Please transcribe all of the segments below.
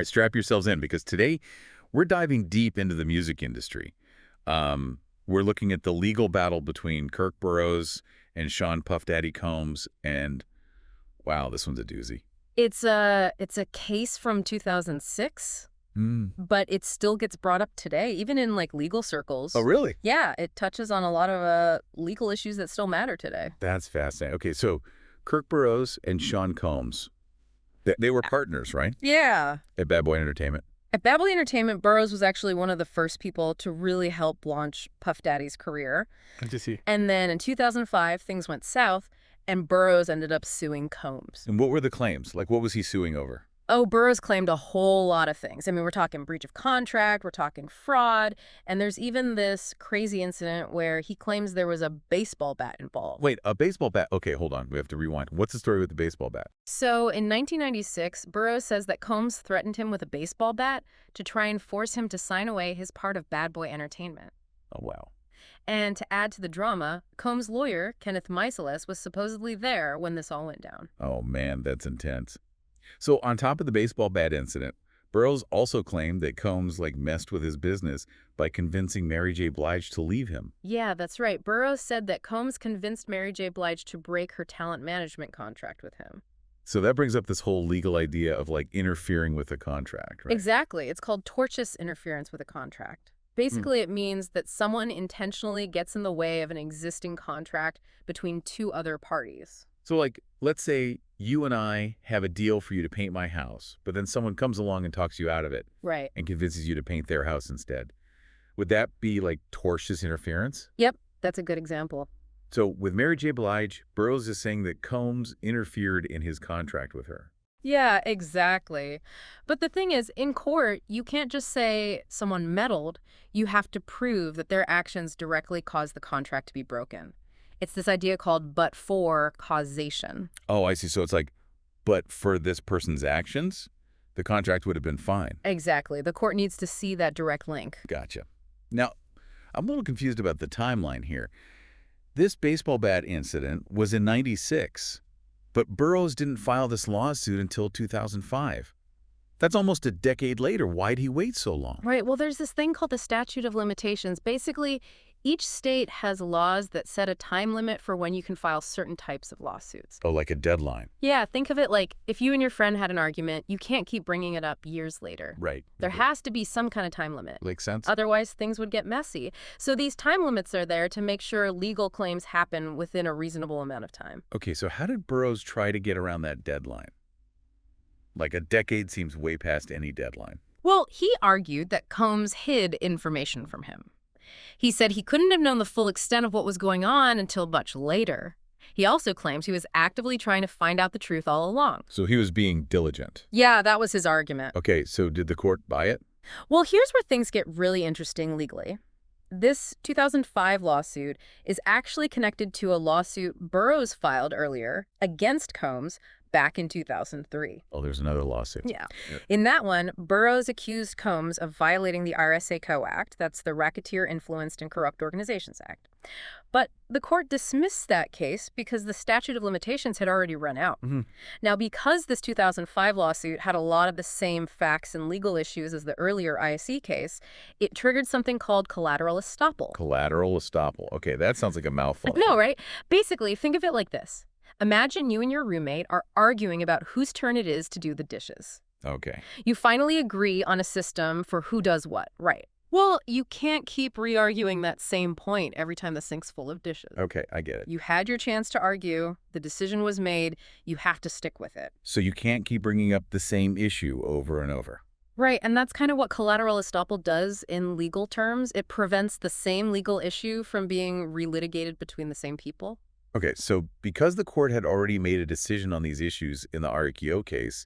right, strap yourselves in because today we're diving deep into the music industry. We're looking at the legal battle between Kirk Burrowes and Sean Puff Daddy Combs, and wow, this one's a doozy. It's a case from 2006, Hmm. but it still gets brought up today, even in like legal Oh, circles. really? Yeah, it touches on a lot of legal issues that still matter today. That's fascinating. Okay, so Kirk Burrowes and Sean Combs, they were partners, right? Yeah. At Bad Boy Entertainment. At Bad Boy Entertainment, Burroughs was actually one of the first people to really help launch Puff Daddy's career. I just see. And then in 2005, things went south, and Burroughs ended up suing Combs. And what were the claims? Like, what was he suing over? Oh, Burroughs claimed a whole lot of things. I mean, we're talking breach of contract, we're talking fraud, and there's even this crazy incident where he claims there was a baseball bat involved. Wait, a baseball bat? Okay, hold on. We have to rewind. What's the story with the baseball bat? So in 1996, Burroughs says that Combs threatened him with a baseball bat to try and force him to sign away his part of Bad Boy Entertainment. Oh, wow. And to add to the drama, Combs' lawyer, Kenneth Meiseles, was supposedly there when this all went down. Oh, man, that's intense. So on top of the baseball bat incident, Burroughs also claimed that Combs messed with his business by convincing Mary J. Blige to leave him. Yeah, that's right. Burroughs said that Combs convinced Mary J. Blige to break her talent management contract with him. So that brings up this whole legal idea of interfering with a contract, right? Exactly. It's called tortious interference with a contract. Basically, it means that someone intentionally gets in the way of an existing contract between two other parties. So let's say you and I have a deal for you to paint my house, but then someone comes along and talks you out of it. Right. And convinces you to paint their house instead. Would that be tortious interference? Yep, that's a good example. So with Mary J. Blige, Burroughs is saying that Combs interfered in his contract with her. Yeah, exactly. But the thing is, in court, you can't just say someone meddled. You have to prove that their actions directly caused the contract to be broken. It's this idea called but-for causation. Oh, I see. So it's but for this person's actions, the contract would have been fine. Exactly. The court needs to see that direct link. Gotcha. Now, I'm a little confused about the timeline here. This baseball bat incident was in '96, but Burroughs didn't file this lawsuit until 2005. That's almost a decade later. Why'd he wait so long? Right. Well, there's this thing called the statute of limitations. Basically, each state has laws that set a time limit for when you can file certain types of lawsuits. Oh, like a deadline. Yeah, think of it like if you and your friend had an argument, you can't keep bringing it up years later. Right. There has to be some kind of time limit. Makes sense? Otherwise, things would get messy. So these time limits are there to make sure legal claims happen within a reasonable amount of time. Okay, so how did Burroughs try to get around that deadline? A decade seems way past any deadline. Well, he argued that Combs hid information from him. He said he couldn't have known the full extent of what was going on until much later. He also claims he was actively trying to find out the truth all along. So he was being diligent. Yeah, that was his argument. Okay, so did the court buy it? Well, here's where things get really interesting legally. This 2005 lawsuit is actually connected to a lawsuit Burroughs filed earlier against Combs back in 2003. Oh, there's another lawsuit. Yeah. In that one, Burroughs accused Combs of violating the RSA Co. Act. That's the Racketeer Influenced and Corrupt Organizations Act. But the court dismissed that case because the statute of limitations had already run out. Now, because this 2005 lawsuit had a lot of the same facts and legal issues as the earlier ISC case, it triggered something called collateral estoppel. Collateral estoppel. Okay, that sounds like a mouthful. No, right? Basically, think of it like this. Imagine you and your roommate are arguing about whose turn it is to do the dishes. Okay. You finally agree on a system for who does what, right? Well, you can't keep re-arguing that same point every time the sink's full of dishes. Okay, I get it. You had your chance to argue. The decision was made. You have to stick with it. So you can't keep bringing up the same issue over and over. Right, and that's kind of what collateral estoppel does in legal terms. It prevents the same legal issue from being relitigated between the same people. Okay, so because the court had already made a decision on these issues in the RKO case,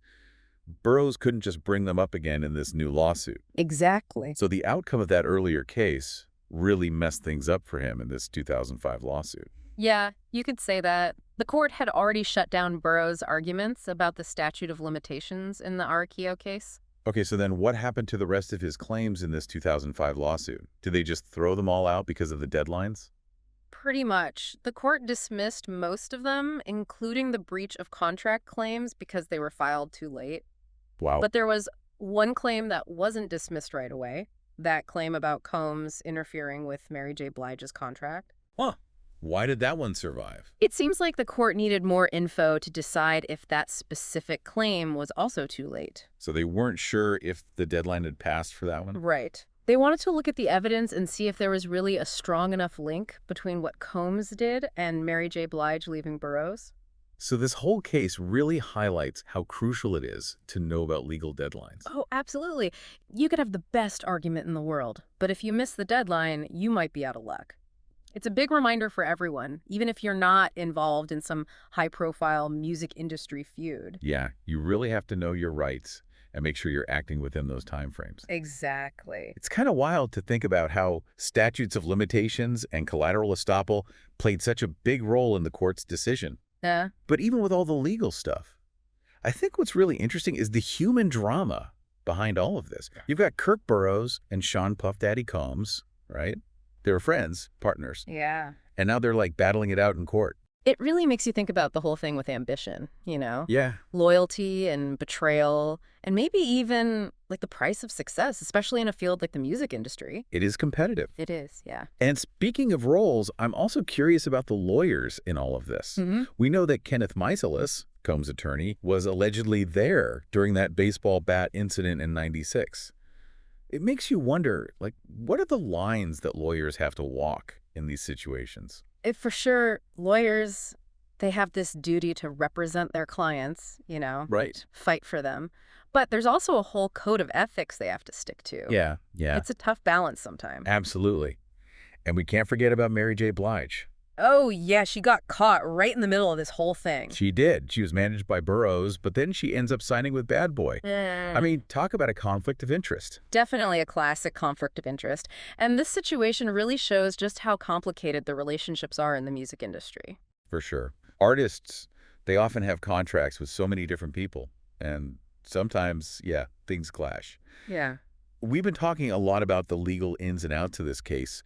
Burroughs couldn't just bring them up again in this new lawsuit. Exactly. So the outcome of that earlier case really messed things up for him in this 2005 lawsuit. Yeah, you could say that. The court had already shut down Burroughs' arguments about the statute of limitations in the RKO case. Okay, so then what happened to the rest of his claims in this 2005 lawsuit? Did they just throw them all out because of the deadlines? Pretty much. The court dismissed most of them, including the breach of contract claims because they were filed too late. Wow. But there was One claim that wasn't dismissed right away, that claim about Combs interfering with Mary J. Blige's contract. Huh. Why did that one survive? It seems like the court needed more info to decide if that specific claim was also too late. So they weren't sure if the deadline had passed for that one? Right. They wanted to look at the evidence and see if there was really a strong enough link between what Combs did and Mary J. Blige leaving Burrowes. So this whole case really highlights how crucial it is to know about legal deadlines. Oh, absolutely. You could have the best argument in the world, but if you miss the deadline, you might be out of luck. It's a big reminder for everyone, even if you're not involved in some high-profile music industry feud. Yeah, you really have to know your rights and make sure you're acting within those timeframes. Exactly. It's kind of wild to think about how statutes of limitations and collateral estoppel played such a big role in the court's decision. Yeah. But even with all the legal stuff, I think what's really interesting is the human drama behind all of this. You've got Kirk Burrowes and Sean Puff Daddy Combs, right? They were friends, partners, Yeah. and now they're like battling it out in court. It really makes you think about the whole thing with ambition, you know? Yeah. Loyalty and betrayal, and maybe even like the price of success, especially in a field like the music industry. It is competitive. It is, yeah. And speaking of roles, I'm also curious about the lawyers in all of this. Mm-hmm. We know that Kenneth Meiselas, Combs' attorney, was allegedly there during that baseball bat incident in '96. It makes you wonder, like, what are the lines that lawyers have to walk in these situations? For sure, lawyers, they have this duty to represent their clients, you know, Right. fight for them. But there's also a whole code of ethics they have to stick to. Yeah. It's a tough balance sometimes. Absolutely. And we can't forget about Mary J. Blige. Oh, yeah, she got caught right in the middle of this whole thing. She did. She was managed by Burrowes, but then she ends up signing with Bad Boy. I mean, talk about a conflict of interest. Definitely a classic conflict of interest. And this situation really shows just how complicated the relationships are in the music industry. For sure. Artists, they often have contracts with so many different people, and sometimes, yeah, things clash. Yeah. We've been talking a lot about the legal ins and outs of this case,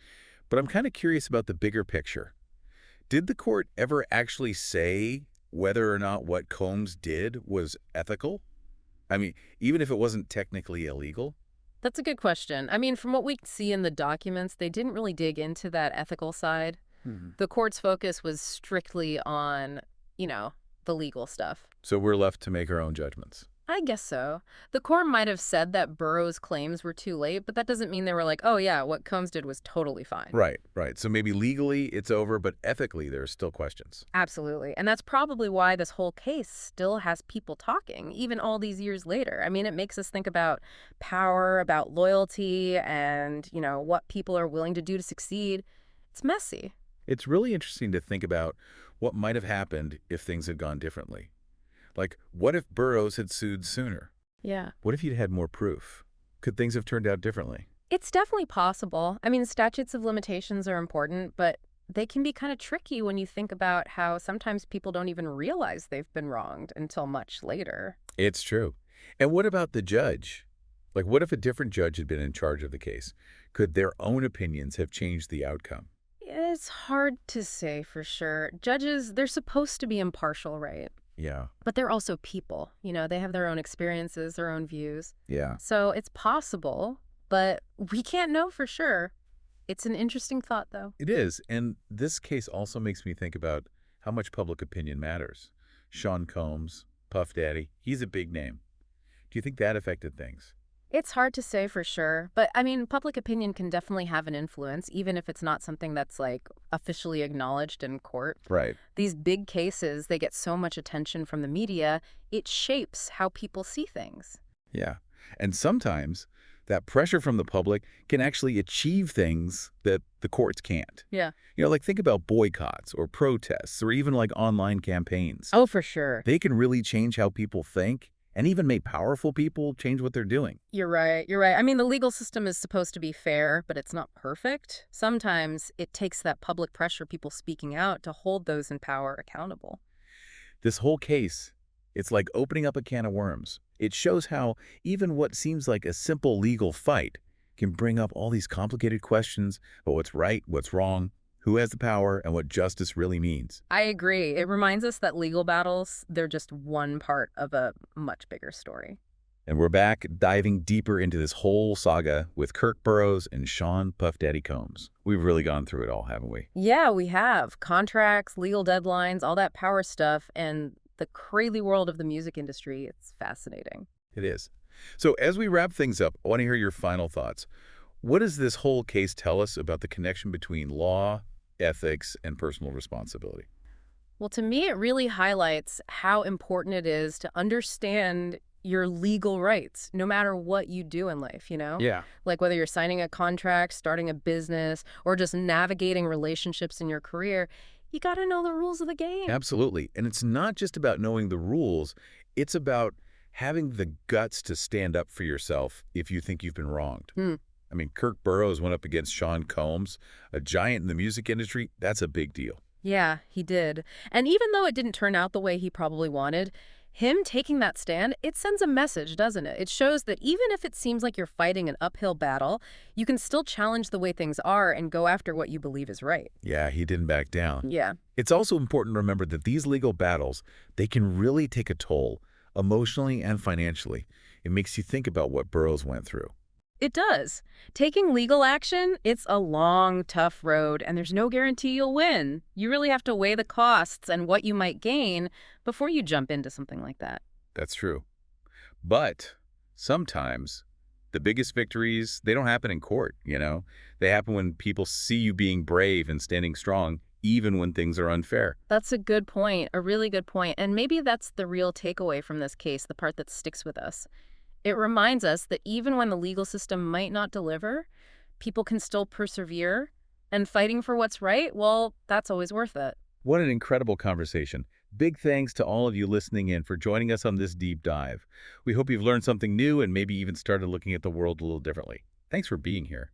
but I'm kind of curious about the bigger picture. Did the court ever actually say whether or not what Combs did was ethical? I mean, even if it wasn't technically illegal? That's a good question. I mean, from what we see in the documents, they didn't really dig into that ethical side. The court's focus was strictly on, you know, the legal stuff. So we're left to make our own judgments. I guess so. The court might have said that Burrowes' claims were too late, but that doesn't mean they were like, oh yeah, what Combs did was totally fine. Right. So maybe legally it's over, but ethically there are still questions. Absolutely. And that's probably why this whole case still has people talking, even all these years later. I mean, it makes us think about power, about loyalty, and, you know, what people are willing to do to succeed. It's messy. It's really interesting to think about what might have happened if things had gone differently. Like, what if Burrowes had sued sooner? Yeah. What if he'd had more proof? Could things have turned out differently? It's definitely possible. I mean, statutes of limitations are important, but they can be kind of tricky when you think about how sometimes people don't even realize they've been wronged until much later. It's true. And what about the judge? Like, what if a different judge had been in charge of the case? Could their own opinions have changed the outcome? It's hard to say for sure. Judges, they're supposed to be impartial, right? Yeah. But they're also people. You know, they have their own experiences, their own views. Yeah. So it's possible, but we can't know for sure. It's an interesting thought, though. It is. And this case also makes me think about how much public opinion matters. Sean Combs, Puff Daddy, he's a big name. Do you think that affected things? It's hard to say for sure, but I mean, public opinion can definitely have an influence, even if it's not something that's like officially acknowledged in court. Right. These big cases, they get so much attention from the media, it shapes how people see things. Yeah. And sometimes that pressure from the public can actually achieve things that the courts can't. Yeah. You know, like think about boycotts or protests or even like online campaigns. Oh, for sure. They can really change how people think and even make powerful people change what they're doing. You're right. I mean, the legal system is supposed to be fair, but it's not perfect. Sometimes it takes that public pressure, people speaking out, to hold those in power accountable. This whole case, it's like opening up a can of worms. It shows how even what seems like a simple legal fight can bring up all these complicated questions about what's right, what's wrong, who has the power, and what justice really means. I agree. It reminds us that legal battles, they're just one part of a much bigger story. And we're back diving deeper into this whole saga with Kirk Burrowes and Sean Puff Daddy Combs. We've really gone through it all, haven't we? Yeah, we have. Contracts, legal deadlines, all that power stuff, and the crazy world of the music industry. It's fascinating. It is. So as we wrap things up, I want to hear your final thoughts. What does this whole case tell us about the connection between law, ethics, and personal responsibility? Well, to me, it really highlights how important it is to understand your legal rights, no matter what you do in life, you know? Yeah. Like whether you're signing a contract, starting a business, or just navigating relationships in your career, you got to know the rules of the game. Absolutely. And it's not just about knowing the rules. It's about having the guts to stand up for yourself if you think you've been wronged. Hmm. I mean, Kirk Burrowes went up against Sean Combs, a giant in the music industry. That's a big deal. Yeah, he did. And even though it didn't turn out the way he probably wanted, him taking that stand, it sends a message, doesn't it? It shows that even if it seems like you're fighting an uphill battle, you can still challenge the way things are and go after what you believe is right. Yeah, he didn't back down. Yeah. It's also important to remember that these legal battles, they can really take a toll, emotionally and financially. It makes you think about what Burroughs went through. It does. Taking legal action, it's a long, tough road, and there's no guarantee you'll win. You really have to weigh the costs and what you might gain before you jump into something like that. That's true. But sometimes the biggest victories, they don't happen in court, you know? They happen when people see you being brave and standing strong, even when things are unfair. That's a good point, a really good point. And maybe that's the real takeaway from this case, the part that sticks with us. It reminds us that even when the legal system might not deliver, people can still persevere, and fighting for what's right, well, that's always worth it. What an incredible conversation. Big thanks to all of you listening in for joining us on this deep dive. We hope you've learned something new and maybe even started looking at the world a little differently. Thanks for being here.